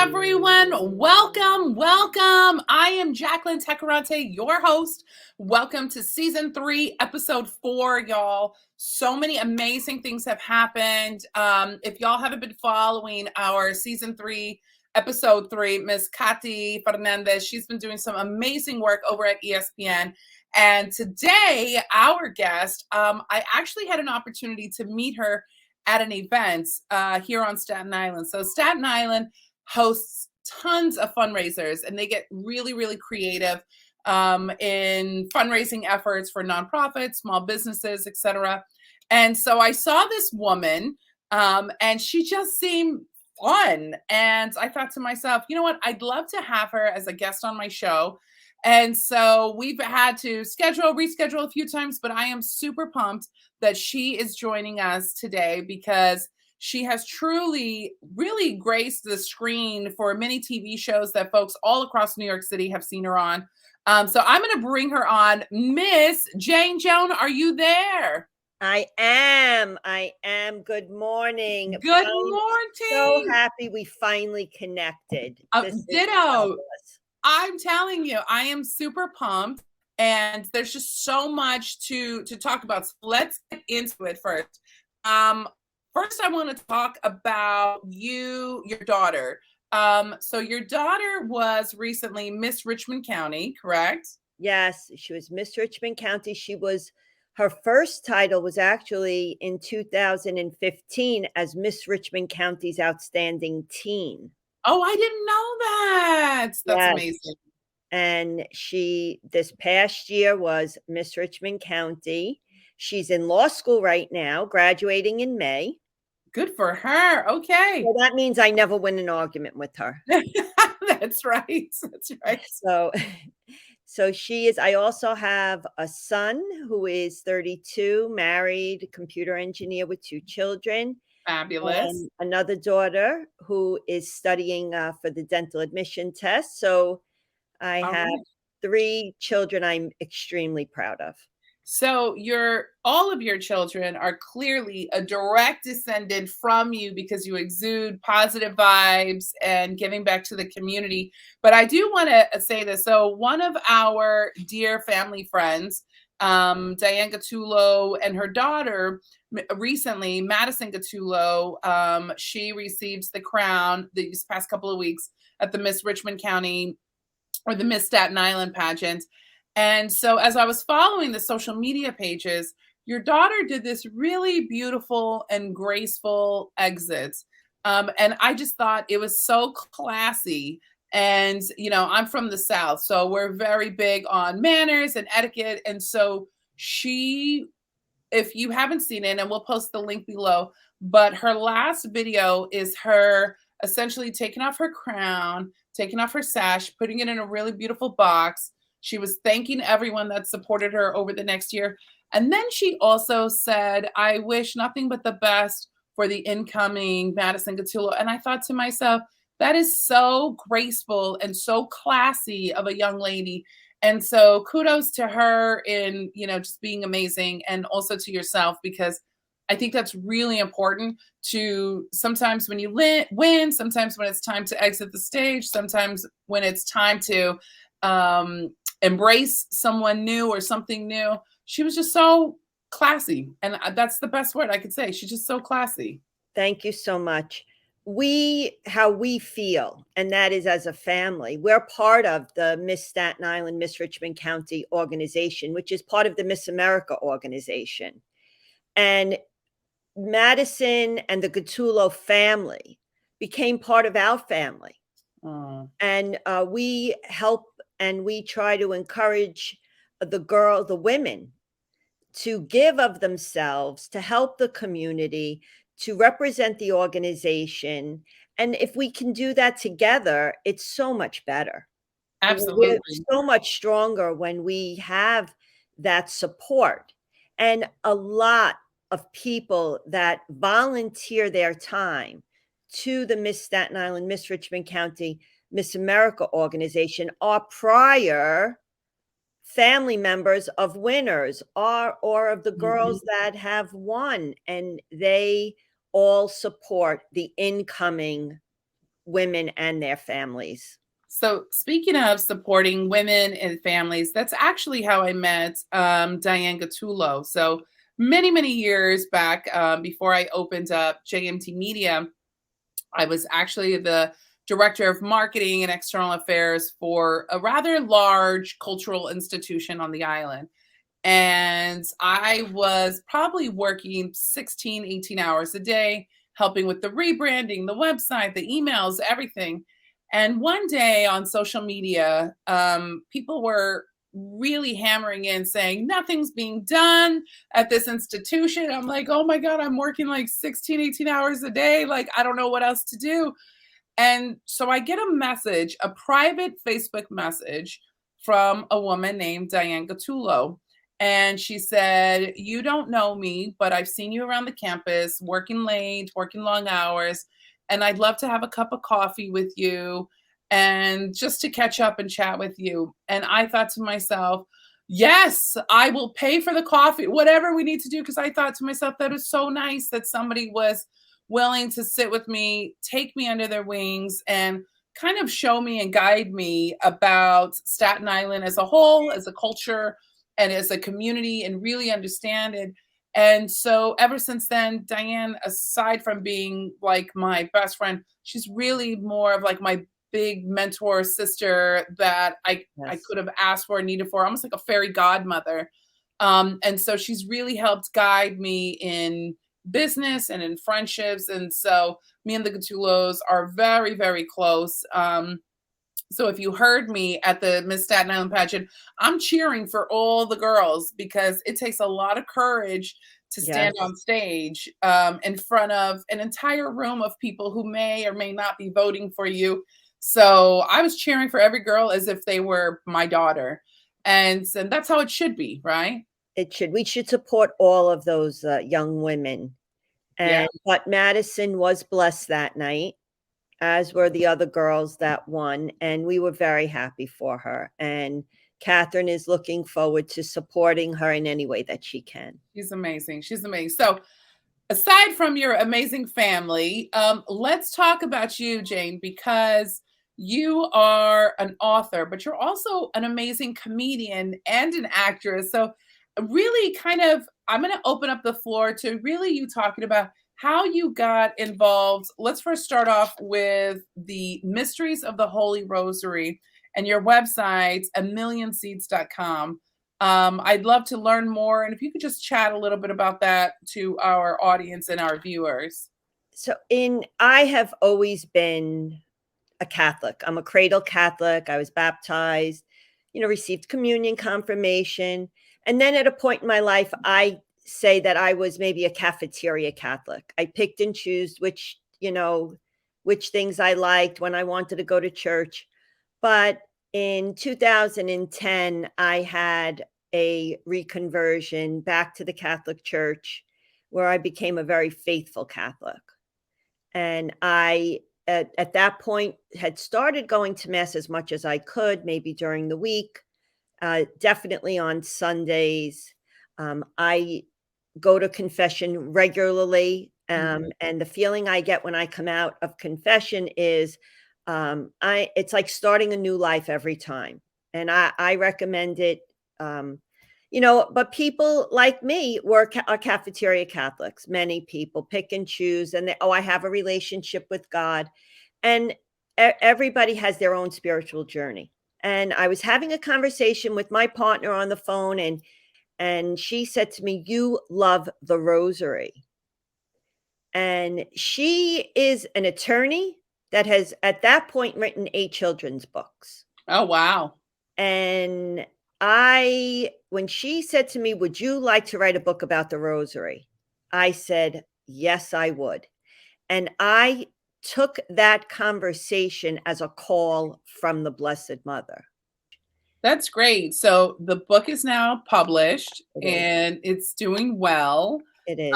everyone. Welcome, welcome. I am Jacqueline Tecarante, your host. Welcome to season 3, episode 4, y'all. So many amazing things have happened. If y'all haven't been following our season 3, episode 3, Miss Katy Fernandez, she's been doing some amazing work over at ESPN. And today, our guest, I actually had an opportunity to meet her at an event here on Staten Island. So Staten Island hosts tons of fundraisers, and they get really, really creative in fundraising efforts for nonprofits, small businesses, etc. And so I saw this woman, and she just seemed fun. And I thought to myself, you know what? I'd love to have her as a guest on my show. And so we've had to reschedule a few times, but I am super pumped that she is joining us today because she has truly, really graced the screen for many TV shows that folks all across New York City have seen her on. So I'm going to bring her on. Miss Jane Joan, are you there? I am. Good morning. Good I'm morning. So happy we finally connected. Ditto. I'm telling you, I am super pumped. And there's just so much to talk about. So let's get into it first. First, I want to talk about your daughter. So your daughter was recently Miss Richmond County, correct? Yes, she was Miss Richmond County. Her first title was actually in 2015 as Miss Richmond County's Outstanding Teen. Oh, I didn't know that. That's amazing. And she, this past year, was Miss Richmond County. She's in law school right now, graduating in May. Good for her. Okay. So that means I never win an argument with her. That's right. That's right. So she is. I also have a son who is 32, married, computer engineer with 2 children. Fabulous. And another daughter who is studying for the dental admission test. So I have 3 children I'm extremely proud of. So all of your children are clearly a direct descendant from you because you exude positive vibes and giving back to the community. But I do want to say this. So one of our dear family friends, Diane Gattulo, and her daughter recently, Madison Gattulo, she received the crown these past couple of weeks at the Miss Richmond County or the Miss Staten Island pageant. And so as I was following the social media pages, your daughter did this really beautiful and graceful exit. And I just thought it was so classy. And, you know, I'm from the South, so we're very big on manners and etiquette. And so if you haven't seen it, and we'll post the link below, but her last video is her essentially taking off her crown, taking off her sash, putting it in a really beautiful box. She was thanking everyone that supported her over the next year. And then she also said, I wish nothing but the best for the incoming Madison Gattulo. And I thought to myself, that is so graceful and so classy of a young lady. And so kudos to her in, you know, just being amazing, and also to yourself, because I think that's really important to sometimes when you win, sometimes when it's time to exit the stage, sometimes when it's time to embrace someone new or something new. She was just so classy. And that's the best word I could say. She's just so classy. Thank you so much. How we feel, and that is as a family, we're part of the Miss Staten Island, Miss Richmond County organization, which is part of the Miss America organization. And Madison and the Gattulo family became part of our family. And we help and we try to encourage the women to give of themselves, to help the community, to represent the organization. And if we can do that together, it's so much better. Absolutely. We're so much stronger when we have that support. And a lot of people that volunteer their time to the Miss Staten Island, Miss Richmond County, Miss America organization are prior family members of winners or of the girls that have won, and they all support the incoming women and their families. So speaking of supporting women and families, that's actually how I met Diane Gattulo. So many, many years back, before I opened up JMT Media, I was actually the director of marketing and external affairs for a rather large cultural institution on the island. And I was probably working 16, 18 hours a day, helping with the rebranding, the website, the emails, everything. And one day on social media, people were really hammering in saying nothing's being done at this institution. I'm like, oh my God, I'm working like 16, 18 hours a day. Like, I don't know what else to do. And so I get a message, a private Facebook message from a woman named Diane Gattulo. And she said, you don't know me, but I've seen you around the campus, working late, working long hours. And I'd love to have a cup of coffee with you and just to catch up and chat with you. And I thought to myself, yes, I will pay for the coffee, whatever we need to do. Because I thought to myself, that is so nice that somebody was willing to sit with me, take me under their wings, and kind of show me and guide me about Staten Island as a whole, as a culture, and as a community, and really understand it. And so ever since then, Diane, aside from being like my best friend, she's really more of like my big mentor sister that I Yes. could have asked for, needed for, almost like a fairy godmother. And so she's really helped guide me in business and in friendships. And so me and the Gattulos are very, very close. So if you heard me at the Miss Staten Island pageant, I'm cheering for all the girls because it takes a lot of courage to stand Yes. on stage in front of an entire room of people who may or may not be voting for you. So I was cheering for every girl as if they were my daughter. And that's how it should be, right? We should support all of those young women. Yeah. But Madison was blessed that night, as were the other girls that won, and we were very happy for her. And Catherine is looking forward to supporting her in any way that she can. She's amazing. She's amazing. So aside from your amazing family, let's talk about you, Jane, because you are an author, but you're also an amazing comedian and an actress. So, really, kind of, I'm going to open up the floor to really you talking about how you got involved. Let's first start off with the Mysteries of the Holy Rosary and your website, amillionseeds.com. I'd love to learn more. And if you could just chat a little bit about that to our audience and our viewers. So I have always been a Catholic. I'm a cradle Catholic. I was baptized, received communion, confirmation. And then at a point in my life, I say that I was maybe a cafeteria Catholic. I picked and chose which things I liked when I wanted to go to church. But in 2010, I had a reconversion back to the Catholic Church where I became a very faithful Catholic. And I, at that point, had started going to Mass as much as I could, maybe during the week, definitely on Sundays. I go to confession regularly. And the feeling I get when I come out of confession is it's like starting a new life every time. And I recommend it. But people like me are cafeteria Catholics. Many people pick and choose, and I have a relationship with God, and everybody has their own spiritual journey. And I was having a conversation with my partner on the phone, and she said to me, "You love the Rosary," and she is an attorney that has at that point written 8 children's books. Oh, wow. And when she said to me, "Would you like to write a book about the Rosary?" I said, "Yes, I would." And I took that conversation as a call from the Blessed Mother. That's great. So the book is now published It is. and it's doing well. It is.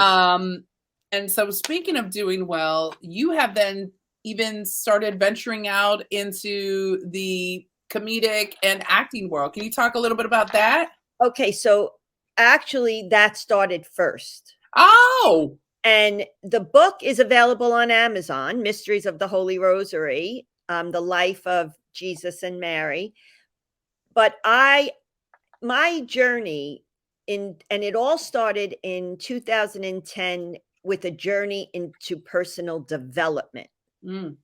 And so speaking of doing well, you have then even started venturing out into the comedic and acting world. Can you talk a little bit about that? Okay, so actually that started first. Oh, And the book is available on Amazon, Mysteries of the Holy Rosary, the life of Jesus and Mary. But my journey and it all started in 2010 with a journey into personal development. Mm.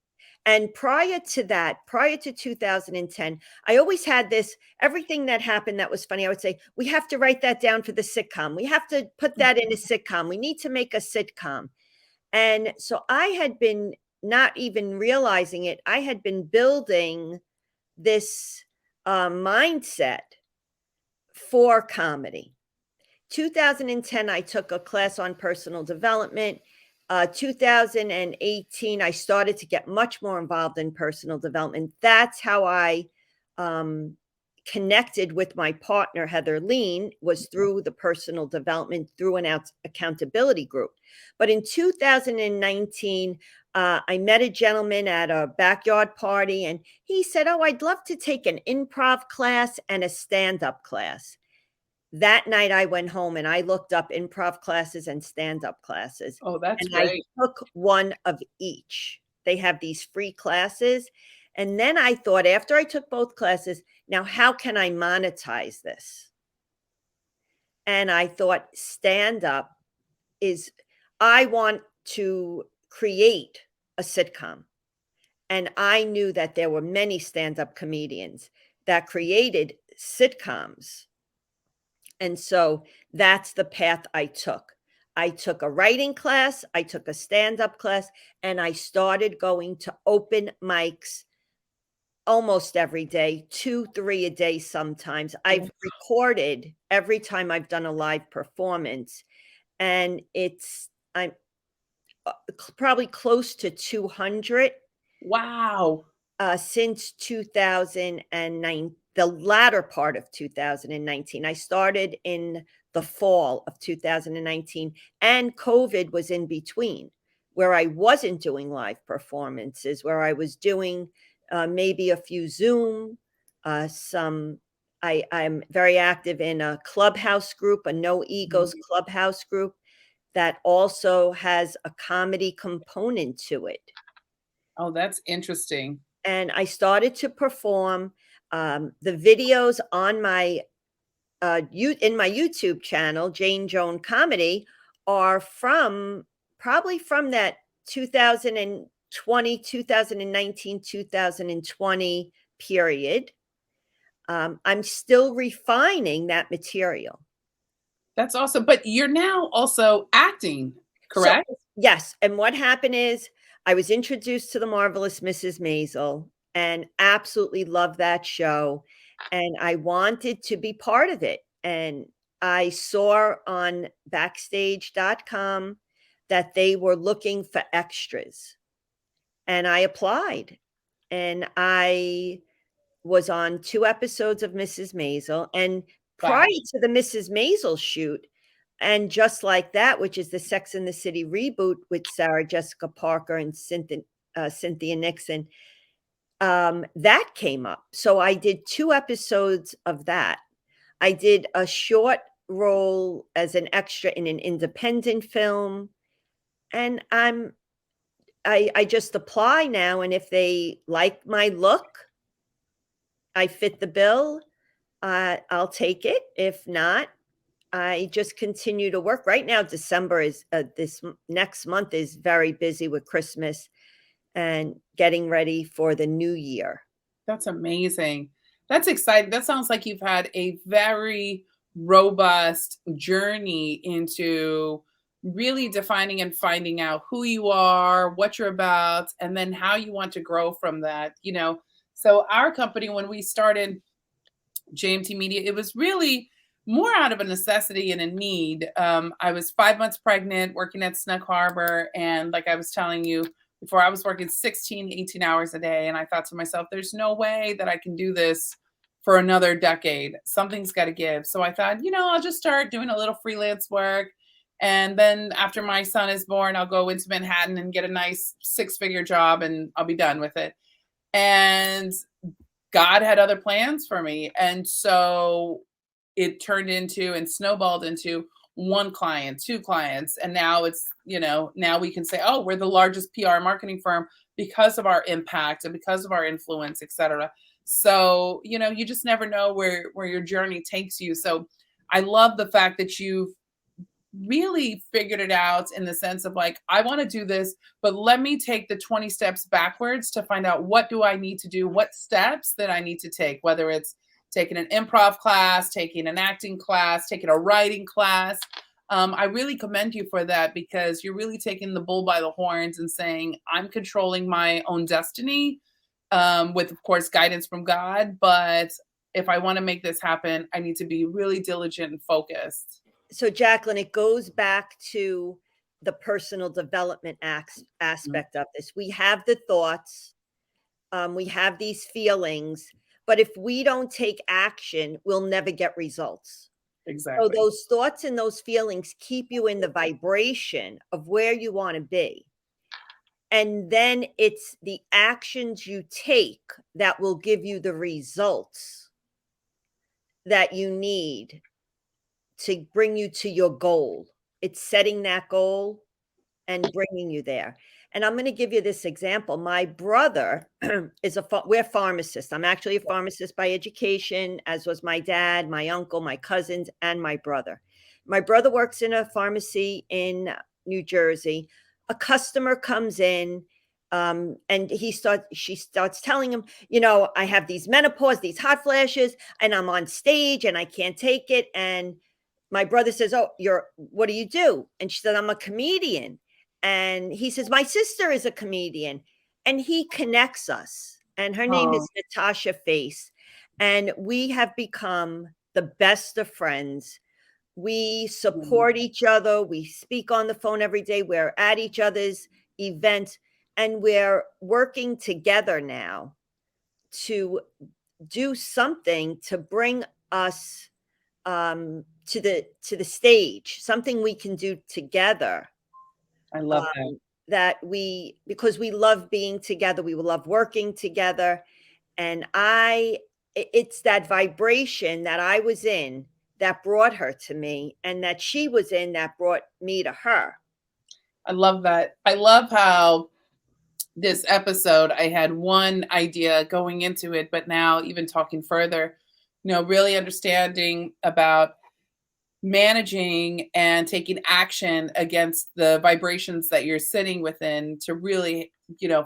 And prior to that, prior to 2010, I always had this everything that happened that was funny. I would say, we have to write that down for the sitcom. We have to put that in a sitcom. We need to make a sitcom. And so I had been not even realizing it, I had been building this mindset for comedy. 2010, I took a class on personal development. 2018, I started to get much more involved in personal development. That's how I connected with my partner, Heather Lean, was through the personal development, through an accountability group. But in 2019, I met a gentleman at a backyard party, and he said, "Oh, I'd love to take an improv class and a stand-up class." That night I went home and I looked up improv classes and stand-up classes, Oh, that's and I great. took one of each. They have these free classes, and then I thought after I took both classes, now how can I monetize this? And I thought stand-up is I want to create a sitcom, and I knew that there were many stand-up comedians that created sitcoms. And so that's the path I took. I took a writing class, I took a stand-up class, and I started going to open mics almost every day, 2, 3 a day sometimes. I've recorded every time I've done a live performance, and I'm probably close to 200 Wow. since 2009, the latter part of 2019. I started in the fall of 2019, and COVID was in between, where I wasn't doing live performances, where I was doing maybe a few Zoom, some. I'm very active in a clubhouse group, a No Egos clubhouse group that also has a comedy component to it. Oh, that's interesting. And I started to perform. The videos on my in my YouTube channel, Jane Joan Comedy, are from probably from that 2020, 2019, 2020 period. I'm still refining that material. That's awesome. But you're now also acting, So, correct? yes, and what happened is I was introduced to The Marvelous Mrs. Maisel and absolutely loved that show, and I wanted to be part of it, and I saw on backstage.com that they were looking for extras, and I applied, and I was on 2 episodes of Mrs. Maisel, and prior Wow. to the Mrs. Maisel shoot, and Just Like That, which is the Sex and the City reboot with Sarah Jessica Parker and Cynthia Nixon, that came up. So I did 2 episodes of that. I did a short role as an extra in an independent film, and I just apply now, and if they like my look, I fit the bill, I'll take it. If not, I just continue to work. Right now, December is next month is very busy with Christmas and getting ready for the new year. That's amazing. That's exciting. That sounds like you've had a very robust journey into really defining and finding out who you are, what you're about, and then how you want to grow from that. So our company, when we started JMT Media, it was really more out of a necessity and a need. I was 5 months pregnant, working at Snug Harbor, and like I was telling you before, I was working 16, 18 hours a day, and I thought to myself, there's no way that I can do this for another decade. Something's got to give. So I thought, I'll just start doing a little freelance work. And then after my son is born, I'll go into Manhattan and get a nice 6-figure job and I'll be done with it. And God had other plans for me. And so it turned into and snowballed into one client, two clients, and now it's, now we can say, oh, we're the largest PR marketing firm because of our impact and because of our influence, et cetera. So, you just never know where your journey takes you. So I love the fact that you've really figured it out in the sense of like, I want to do this, but let me take the 20 steps backwards to find out what do I need to do, what steps that I need to take, whether it's taking an improv class, taking an acting class, taking a writing class. I really commend you for that because you're really taking the bull by the horns and saying, I'm controlling my own destiny, with, of course, guidance from God. But if I want to make this happen, I need to be really diligent and focused. So, Jacqueline, it goes back to the personal development aspect of this. We have the thoughts, we have these feelings, but if we don't take action, we'll never get results. So Exactly. those thoughts and those feelings keep you in the vibration of where you want to be. And then it's the actions you take that will give you the results that you need to bring you to your goal. It's setting that goal and bringing you there. And I'm going to give you this example. My brother is we're pharmacists. I'm actually a pharmacist by education, as was my dad, my uncle, my cousins, and my brother. My brother works in a pharmacy in New Jersey. A customer comes in, and she starts telling him, I have these menopause, these hot flashes, and I'm on stage and I can't take it. And my brother says, oh, what do you do? And she said, I'm a comedian. And he says, my sister is a comedian. And he connects us. And her name is Natasha Face. And we have become the best of friends. We support each other. We speak on the phone every day. We're at each other's events. And we're working together now to do something to bring us to the stage, something we can do together. I love that. Because we love being together, we love working together. And it's that vibration that I was in that brought her to me, and that she was in that brought me to her. I love that. I love how this episode, I had one idea going into it, but now even talking further, really understanding about managing and taking action against the vibrations that you're sitting within to really,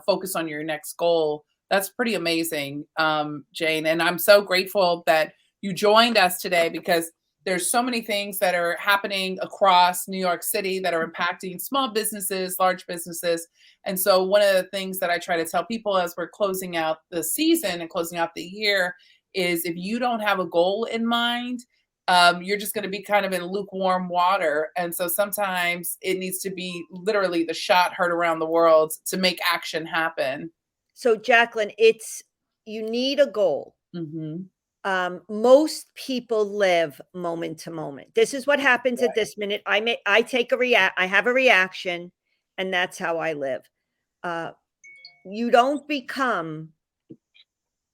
focus on your next goal. That's pretty amazing, Jane. And I'm so grateful that you joined us today because there's so many things that are happening across New York City that are impacting small businesses, large businesses. And so one of the things that I try to tell people as we're closing out the season and closing out the year is if you don't have a goal in mind, you're just going to be kind of in lukewarm water. And so sometimes it needs to be literally the shot heard around the world to make action happen. So, Jacqueline, you need a goal. Mm-hmm. Most people live moment to moment. This is what happens at this minute. I have a reaction, and that's how I live. You don't become,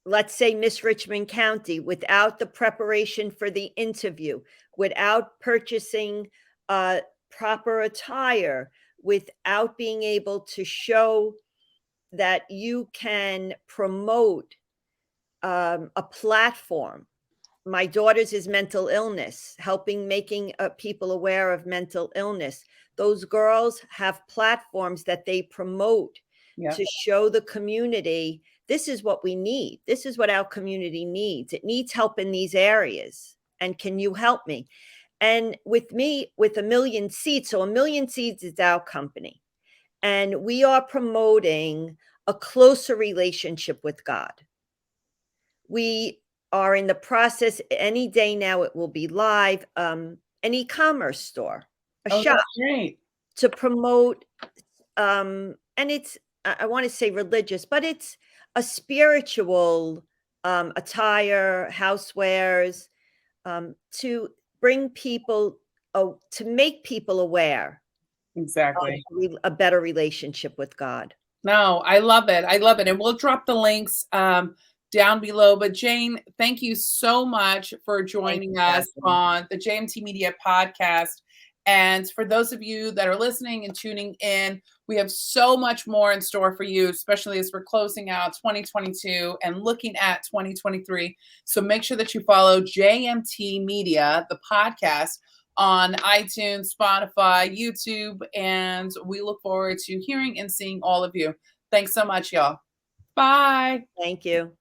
let's say, Miss Richmond County without the preparation for the interview, without purchasing proper attire, without being able to show that you can promote a platform. My daughter's is mental illness, making people aware of mental illness. Those girls have platforms that they promote to show the community, this is what we need. This is what our community needs. It needs help in these areas. And can you help me? And with me, with A Million Seeds, so A Million Seeds is our company. And we are promoting a closer relationship with God. We are in the process, any day now it will be live, an e-commerce store, a shop to promote, and it's, I want to say religious, but it's a spiritual attire, housewares, to bring people, to make people aware. Exactly. Of a better relationship with God. No, I love it. I love it. And we'll drop the links down below. But Jane, thank you so much for joining us on the JMT Media podcast. And for those of you that are listening and tuning in, we have so much more in store for you, especially as we're closing out 2022 and looking at 2023. So make sure that you follow JMT Media, the podcast, on iTunes, Spotify, YouTube, and we look forward to hearing and seeing all of you. Thanks so much, y'all. Bye. Thank you.